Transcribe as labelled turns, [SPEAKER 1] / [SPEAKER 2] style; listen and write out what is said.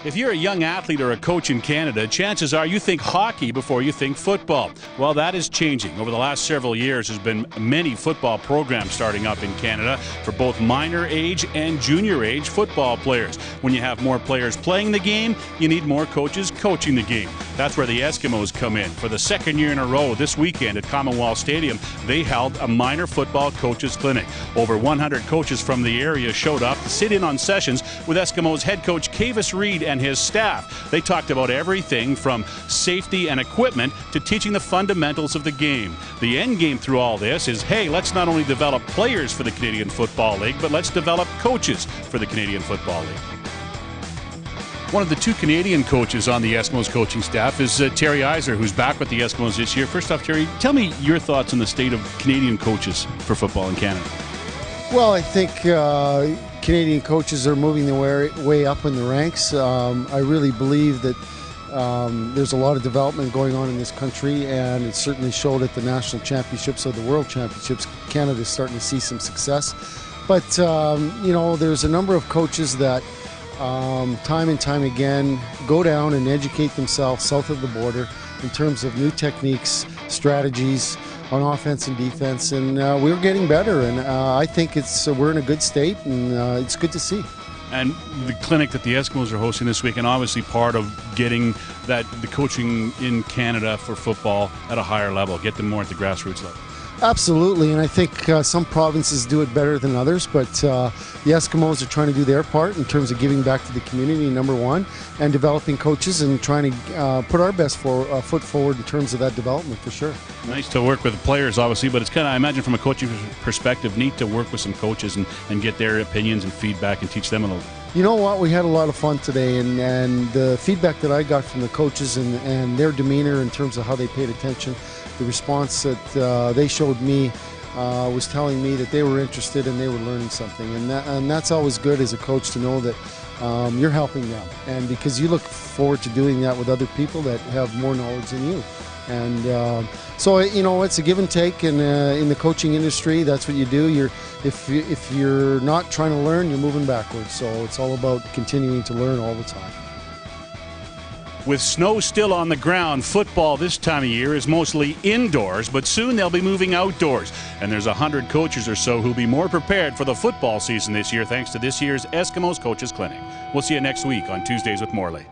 [SPEAKER 1] If you're a young athlete or a coach in Canada, chances are you think hockey before you think football. Well, that is changing. Over the last several years, there's been many football programs starting up in Canada for both minor age and junior age football players. When you have more players playing the game, you need more coaches coaching the game. That's where the Eskimos come in. For the second year in a row, this weekend at Commonwealth Stadium, they held a minor football coaches clinic. Over 100 coaches from the area showed up to sit in on sessions with Eskimos head coach Kavis Reed and his staff. They talked about everything from safety and equipment to teaching the fundamentals of the game. The end game through all this is, hey, let's not only develop players for the Canadian Football League, but let's develop coaches for the Canadian Football League. One of the two Canadian coaches on the Eskimos coaching staff is Terry Eisler, who's back with the Eskimos this year. First off, Terry, tell me your thoughts on the state of Canadian coaches for football in Canada.
[SPEAKER 2] Well, I think Canadian coaches are moving their way up in the ranks. I really believe that there's a lot of development going on in this country, and it certainly showed at the national championships or the world championships. Canada's starting to see some success. But, you know, there's a number of coaches that time and time again go down and educate themselves south of the border in terms of new techniques, strategies on offense and defense, and we're getting better, and I think we're in a good state, and it's good to see.
[SPEAKER 1] And the clinic that the Eskimos are hosting this week, and obviously part of getting the coaching in Canada for football at a higher level, get them more at the grassroots level.
[SPEAKER 2] Absolutely, and I think some provinces do it better than others, but the Eskimos are trying to do their part in terms of giving back to the community, number one, and developing coaches and trying to put our best foot forward in terms of that development, for sure.
[SPEAKER 1] Nice to work with players, obviously, but it's kind of, I imagine from a coaching perspective, neat to work with some coaches and get their opinions and feedback and teach them a little.
[SPEAKER 2] You know what? We had a lot of fun today, and the feedback that I got from the coaches and their demeanor in terms of how they paid attention, the response that they showed me was telling me that they were interested and they were learning something, and that's always good as a coach to know that you're helping them, and because you look forward to doing that with other people that have more knowledge than you. And so, you know, it's a give and take, and in the coaching industry, that's what you do. If you're not trying to learn, you're moving backwards. So it's all about continuing to learn all the time.
[SPEAKER 1] With snow still on the ground, football this time of year is mostly indoors, but soon they'll be moving outdoors. And there's 100 coaches or so who'll be more prepared for the football season this year thanks to this year's Eskimos Coaches Clinic. We'll see you next week on Tuesdays with Morley.